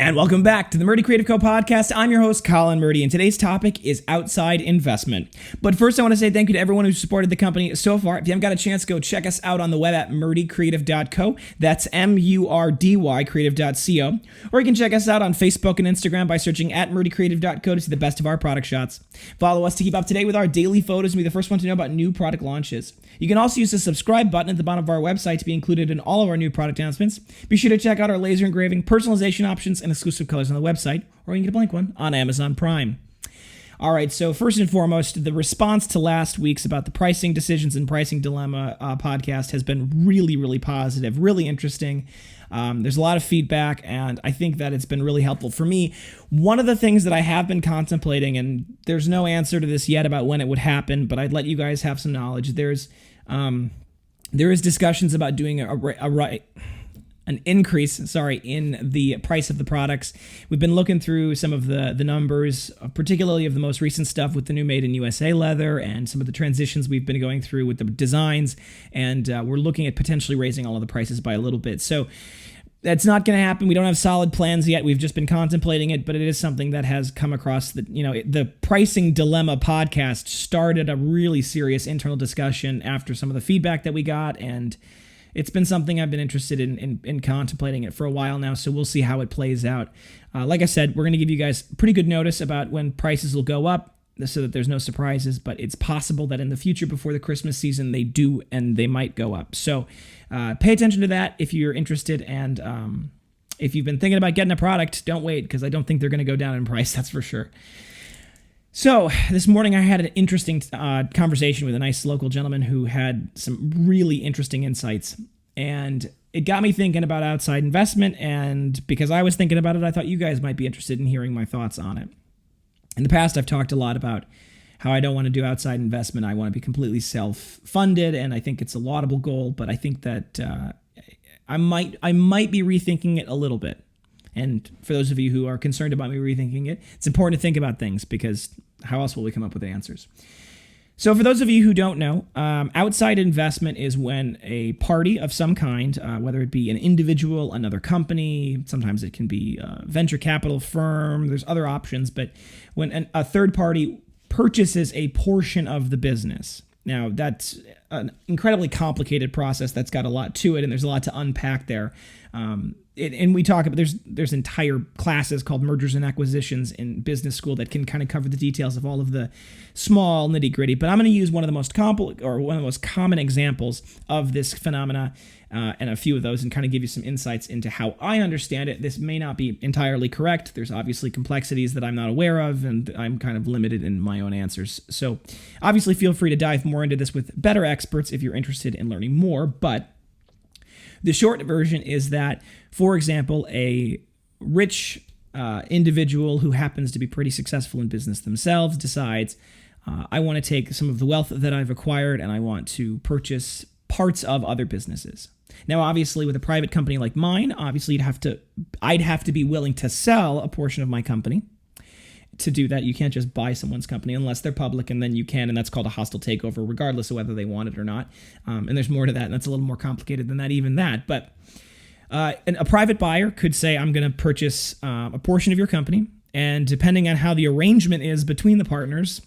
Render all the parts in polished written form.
And welcome back to the Murdy Creative Co podcast. I'm your host, Colin Murdy, and today's topic is outside investment. But first, I want to say thank you to everyone who's supported the company so far. If you haven't got a chance, go check us out on the web at murdycreative.co. That's M-U-R-D-Y creative.co. Or you can check us out on Facebook and Instagram by searching at murdycreative.co to see the best of our product shots. Follow us to keep up to date with our daily photos and be the first one to know about new product launches. You can also use the subscribe button at the bottom of our website to be included in all of our new product announcements. Be sure to check out our laser engraving, personalization options, and exclusive colors on the website, or you can get a blank one on Amazon Prime. All right, so first and foremost, the response to last week's about the pricing decisions and pricing dilemma podcast has been really positive, really interesting. There's a lot of feedback, and I think that it's been really helpful for me. One of the things that I have been contemplating, and there's no answer to this yet about when it would happen, but I'd let you guys have some knowledge. There is discussions about doing an increase in the price of the products. We've been looking through some of the numbers, particularly of the most recent stuff with the new Made in USA leather and some of the transitions we've been going through with the designs, and we're looking at potentially raising all of the prices by a little bit. So that's not going to happen. We don't have solid plans yet. We've just been contemplating it, but it is something that has come across the Pricing Dilemma podcast started a really serious internal discussion after some of the feedback that we got, and it's been something I've been interested in contemplating it for a while now, so we'll see how it plays out. Like I said, we're going to give you guys pretty good notice about when prices will go up so that there's no surprises, but it's possible that in the future before the Christmas season they do and they might go up. So pay attention to that if you're interested, and if you've been thinking about getting a product, don't wait, because I don't think they're going to go down in price, that's for sure. So this morning I had an interesting conversation with a nice local gentleman who had some really interesting insights, and it got me thinking about outside investment, and because I was thinking about it, I thought you guys might be interested in hearing my thoughts on it. In the past, I've talked a lot about how I don't want to do outside investment. I want to be completely self-funded, and I think it's a laudable goal, but I think that I might be rethinking it a little bit. And for those of you who are concerned about me rethinking it, it's important to think about things, because how else will we come up with answers? So for those of you who don't know, outside investment is when a party of some kind, whether it be an individual, another company, sometimes it can be a venture capital firm, there's other options, but when a third party purchases a portion of the business. Now, that's an incredibly complicated process that's got a lot to it, and there's a lot to unpack there. And we talk about there's entire classes called mergers and acquisitions in business school that can kind of cover the details of all of the small nitty gritty. But I'm going to use one of the most common examples of this phenomena, and a few of those, and kind of give you some insights into how I understand it. This may not be entirely correct. There's obviously complexities that I'm not aware of, and I'm kind of limited in my own answers. So obviously feel free to dive more into this with better experts if you're interested in learning more. But the short version is that, for example, a rich individual who happens to be pretty successful in business themselves decides, I want to take some of the wealth that I've acquired and I want to purchase parts of other businesses. Now, obviously, with a private company like mine, obviously I'd have to be willing to sell a portion of my company. To do that, you can't just buy someone's company unless they're public, and then you can, and that's called a hostile takeover, regardless of whether they want it or not. And there's more to that, and that's a little more complicated than that, even that. But a private buyer could say, I'm going to purchase a portion of your company, and depending on how the arrangement is between the partners,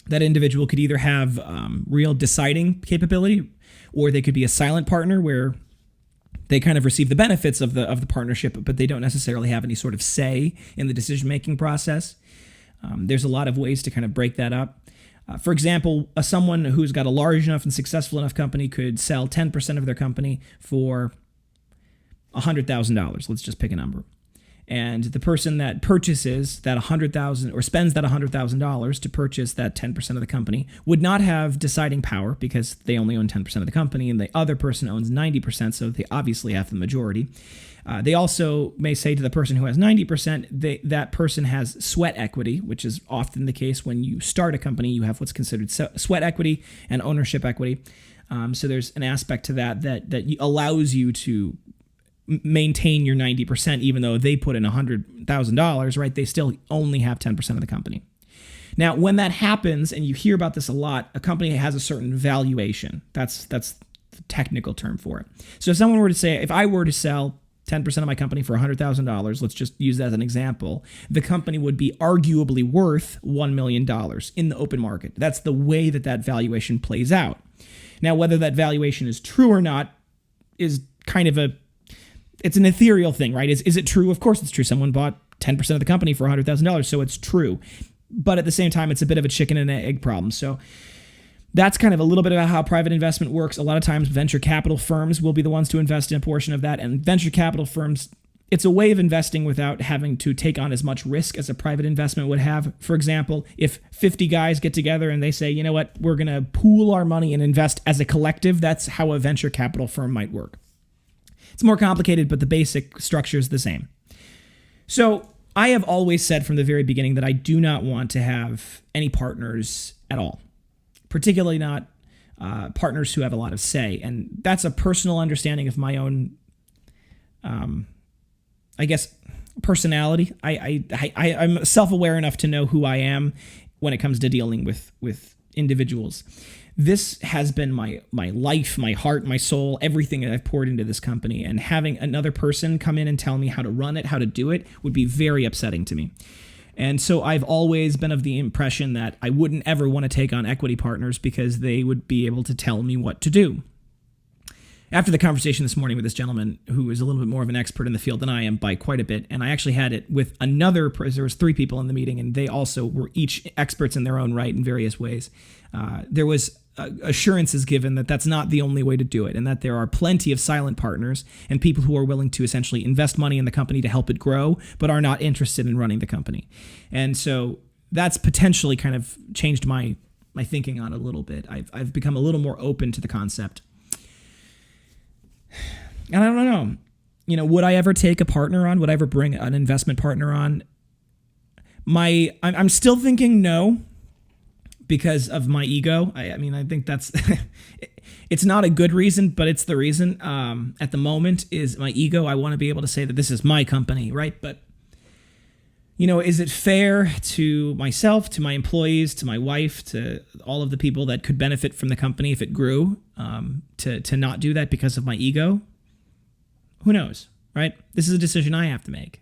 that individual could either have real deciding capability, or they could be a silent partner where they kind of receive the benefits of the partnership, but they don't necessarily have any sort of say in the decision-making process. There's a lot of ways to kind of break that up. For example, someone who's got a large enough and successful enough company could sell 10% of their company for $100,000. Let's just pick a number. And the person that purchases that $100,000 or spends that $100,000 to purchase that 10% of the company would not have deciding power, because they only own 10% of the company, and the other person owns 90%, so they obviously have the majority. They also may say to the person who has 90%, that person has sweat equity, which is often the case when you start a company. You have what's considered sweat equity and ownership equity. So there's an aspect to that allows you to maintain your 90%, even though they put in $100,000, right? They still only have 10% of the company. Now, when that happens, and you hear about this a lot, a company has a certain valuation. That's the technical term for it. So if I were to sell 10% of my company for $100,000, let's just use that as an example, the company would be arguably worth $1 million in the open market. That's the way that valuation plays out. Now, whether that valuation is true or not is kind of it's an ethereal thing, right? Is it true? Of course it's true. Someone bought 10% of the company for $100,000, so it's true. But at the same time, it's a bit of a chicken and egg problem. So that's kind of a little bit about how private investment works. A lot of times venture capital firms will be the ones to invest in a portion of that. And venture capital firms, it's a way of investing without having to take on as much risk as a private investment would have. For example, if 50 guys get together and they say, you know what, we're going to pool our money and invest as a collective, that's how a venture capital firm might work. It's more complicated, but the basic structure is the same. So I have always said from the very beginning that I do not want to have any partners at all. Particularly not partners who have a lot of say. And that's a personal understanding of my own, I guess, personality. I'm self-aware enough to know who I am when it comes to dealing with individuals. This has been my life, my heart, my soul, everything that I've poured into this company. And having another person come in and tell me how to run it, how to do it, would be very upsetting to me. And so I've always been of the impression that I wouldn't ever want to take on equity partners because they would be able to tell me what to do. After the conversation this morning with this gentleman who is a little bit more of an expert in the field than I am by quite a bit, and I actually had it with there was 3 people in the meeting, and they also were each experts in their own right in various ways. There was assurances given that that's not the only way to do it, and that there are plenty of silent partners and people who are willing to essentially invest money in the company to help it grow, but are not interested in running the company. And so that's potentially kind of changed my thinking on it a little bit. I've become a little more open to the concept. And I don't know, would I ever take a partner on? Would I ever bring an investment partner on? I'm still thinking no, because of my ego. I think that's, it's not a good reason, but it's the reason. At the moment is my ego. I want to be able to say that this is my company, right? But, is it fair to myself, to my employees, to my wife, to all of the people that could benefit from the company if it grew, to not do that because of my ego? Who knows, right? This is a decision I have to make.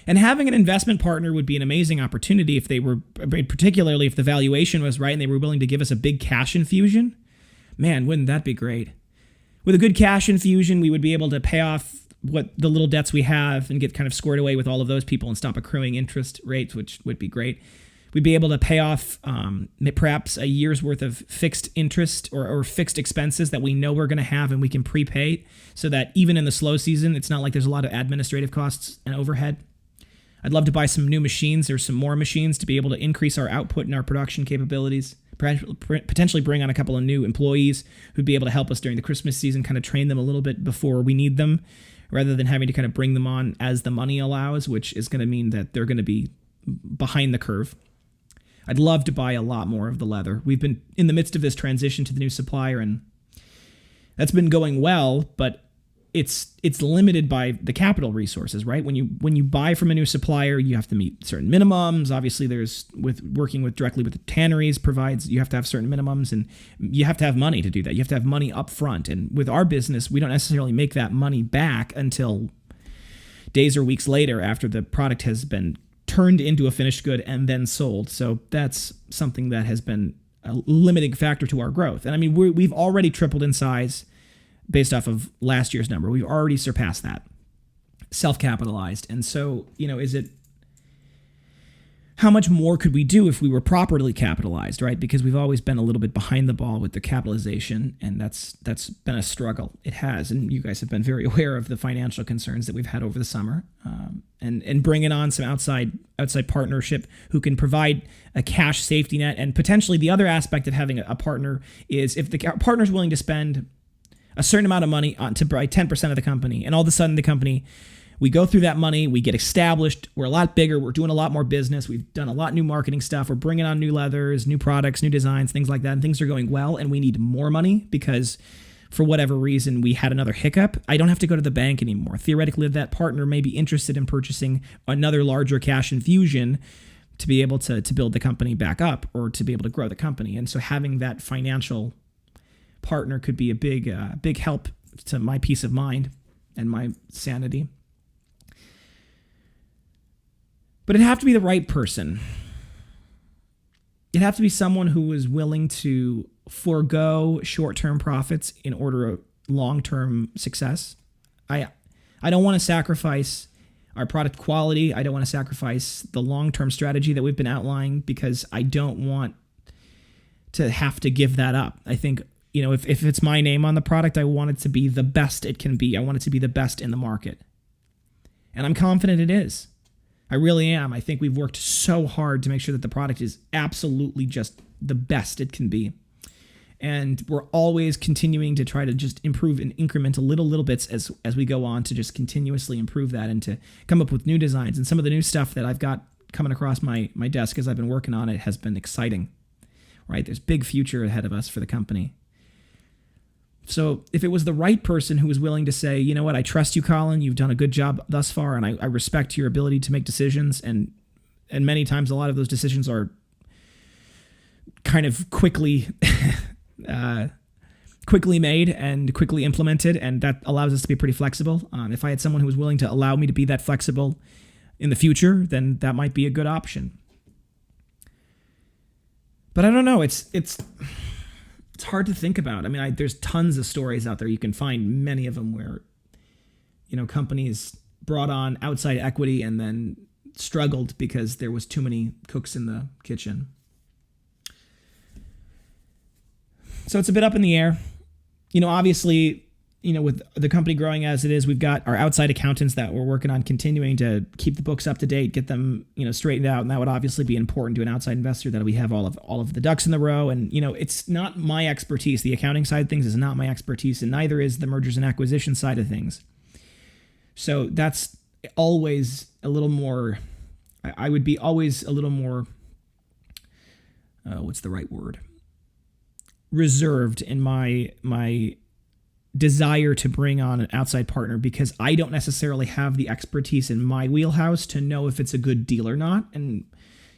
And having an investment partner would be an amazing opportunity if they were, particularly if the valuation was right and they were willing to give us a big cash infusion. Man, wouldn't that be great? With a good cash infusion, we would be able to pay off what the little debts we have and get kind of squared away with all of those people and stop accruing interest rates, which would be great. We'd be able to pay off perhaps a year's worth of fixed interest or fixed expenses that we know we're going to have, and we can prepay so that even in the slow season, it's not like there's a lot of administrative costs and overhead. I'd love to buy some new machines or some more machines to be able to increase our output and our production capabilities, potentially bring on a couple of new employees who'd be able to help us during the Christmas season, kind of train them a little bit before we need them, rather than having to kind of bring them on as the money allows, which is going to mean that they're going to be behind the curve. I'd love to buy a lot more of the leather. We've been in the midst of this transition to the new supplier, and that's been going well, but it's limited by the capital resources, right? When you buy from a new supplier, you have to meet certain minimums. Obviously, there's working directly with the tanneries you have to have certain minimums, and you have to have money to do that. You have to have money up front. And with our business, we don't necessarily make that money back until days or weeks later after the product has been turned into a finished good and then sold. So that's something that has been a limiting factor to our growth. And we've already tripled in size based off of last year's number. We've already surpassed that, self-capitalized. And so, how much more could we do if we were properly capitalized, right? Because we've always been a little bit behind the ball with the capitalization, and that's been a struggle. It has, and you guys have been very aware of the financial concerns that we've had over the summer, and bringing on some outside partnership who can provide a cash safety net. And potentially the other aspect of having a partner is if the partner's willing to spend a certain amount of money to buy 10% of the company, and all of a sudden the company, we go through that money, we get established, we're a lot bigger, we're doing a lot more business, we've done a lot new marketing stuff, we're bringing on new leathers, new products, new designs, things like that, and things are going well, and we need more money because for whatever reason we had another hiccup. I don't have to go to the bank anymore. Theoretically, that partner may be interested in purchasing another larger cash infusion to be able to build the company back up or to be able to grow the company. And so having that financial partner could be a big help to my peace of mind. and my sanity. But it'd have to be the right person. It'd have to be someone who is willing to forego short-term profits in order of long-term success. I don't want to sacrifice our product quality. I don't want to sacrifice the long-term strategy that we've been outlining because I don't want to have to give that up. I think, if it's my name on the product, I want it to be the best it can be. I want it to be the best in the market. And I'm confident it is. I really am. I think we've worked so hard to make sure that the product is absolutely just the best it can be. And we're always continuing to try to just improve and increment little bits as we go on to just continuously improve that and to come up with new designs. And some of the new stuff that I've got coming across my desk as I've been working on it has been exciting, right? There's big future ahead of us for the company. So if it was the right person who was willing to say, you know what, I trust you, Colin, you've done a good job thus far, and I respect your ability to make decisions, and many times a lot of those decisions are kind of quickly made and quickly implemented, and that allows us to be pretty flexible. If I had someone who was willing to allow me to be that flexible in the future, then that might be a good option. But I don't know, it's hard to think about. I mean, there's tons of stories out there. You can find many of them where, companies brought on outside equity and then struggled because there was too many cooks in the kitchen. So it's a bit up in the air. Obviously, with the company growing as it is, we've got our outside accountants that we're working on continuing to keep the books up to date, get them, straightened out. And that would obviously be important to an outside investor, that we have all of the ducks in the row. And, it's not my expertise. The accounting side of things is not my expertise, and neither is the mergers and acquisition side of things. So that's always a little more, I would be always a little more, what's the right word? Reserved in my desire to bring on an outside partner, because I don't necessarily have the expertise in my wheelhouse to know if it's a good deal or not. And,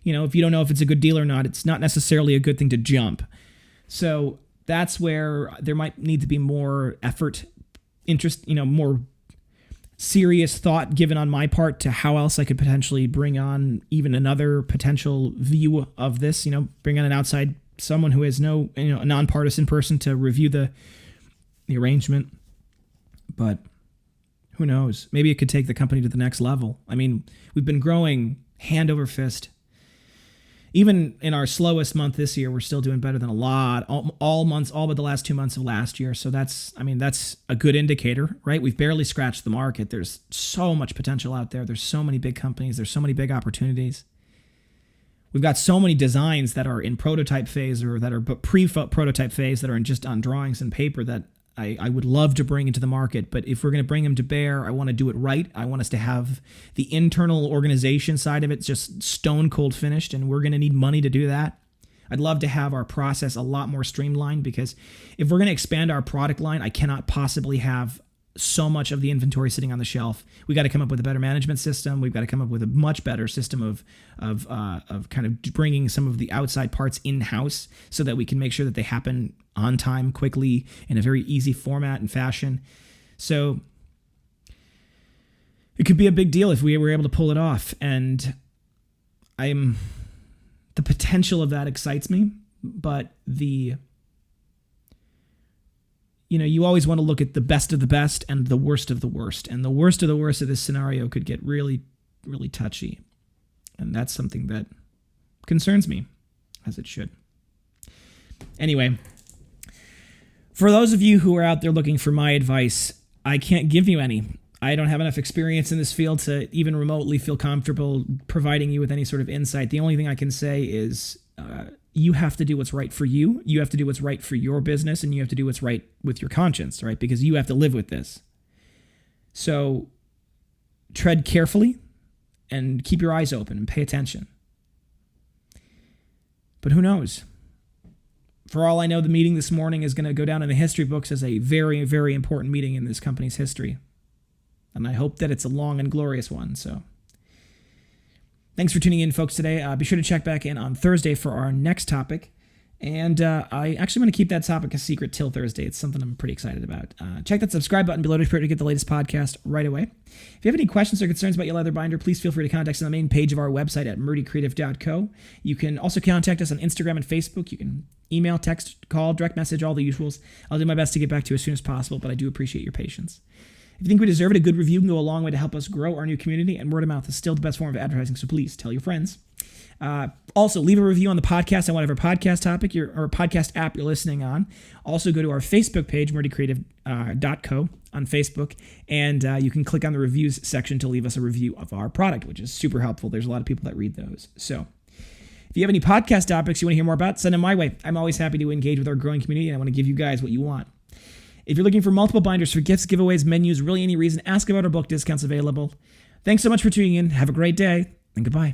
if you don't know if it's a good deal or not, it's not necessarily a good thing to jump. So that's where there might need to be more effort, interest, more serious thought given on my part to how else I could potentially bring on even another potential view of this, bring on an outside, someone who has a nonpartisan person to review the arrangement. But who knows? Maybe it could take the company to the next level. I mean, we've been growing hand over fist. Even in our slowest month this year, we're still doing better than a lot, all months, all but the last 2 months of last year. So that's a good indicator, right? We've barely scratched the market. There's so much potential out there. There's so many big companies. There's so many big opportunities. We've got so many designs that are in prototype phase or that are pre-prototype phase that are just on drawings and paper that I would love to bring into the market. But if we're going to bring them to bear, I want to do it right. I want us to have the internal organization side of it just stone cold finished, and we're going to need money to do that. I'd love to have our process a lot more streamlined, because if we're going to expand our product line, I cannot possibly have so much of the inventory sitting on the shelf. We got to come up with a better management system. We've got to come up with a much better system of kind of bringing some of the outside parts in-house so that we can make sure that they happen on time, quickly, in a very easy format and fashion. So it could be a big deal if we were able to pull it off. And the potential of that excites me, but you always want to look at the best of the best and the worst of the worst. And the worst of the worst of this scenario could get really, really touchy. And that's something that concerns me, as it should. Anyway, for those of you who are out there looking for my advice, I can't give you any. I don't have enough experience in this field to even remotely feel comfortable providing you with any sort of insight. The only thing I can say is you have to do what's right for you. You have to do what's right for your business, and you have to do what's right with your conscience, right? Because you have to live with this. So tread carefully and keep your eyes open and pay attention. But who knows? For all I know, the meeting this morning is going to go down in the history books as a very, very important meeting in this company's history. And I hope that it's a long and glorious one. So thanks for tuning in, folks, today. Be sure to check back in on Thursday for our next topic. And I actually want to keep that topic a secret till Thursday. It's something I'm pretty excited about. Check that subscribe button below to get the latest podcast right away. If you have any questions or concerns about your leather binder, please feel free to contact us on the main page of our website at murdycreative.co. You can also contact us on Instagram and Facebook. You can email, text, call, direct message, all the usuals. I'll do my best to get back to you as soon as possible, but I do appreciate your patience. If you think we deserve it, a good review can go a long way to help us grow our new community, and word of mouth is still the best form of advertising, so please tell your friends. Also, leave a review on the podcast on whatever podcast topic or podcast app you're listening on. Also, go to our Facebook page, murdycreative.co on Facebook, and you can click on the reviews section to leave us a review of our product, which is super helpful. There's a lot of people that read those. So if you have any podcast topics you want to hear more about, send them my way. I'm always happy to engage with our growing community, and I want to give you guys what you want. If you're looking for multiple binders for gifts, giveaways, menus, really any reason, ask about our book discounts available. Thanks so much for tuning in. Have a great day, and goodbye.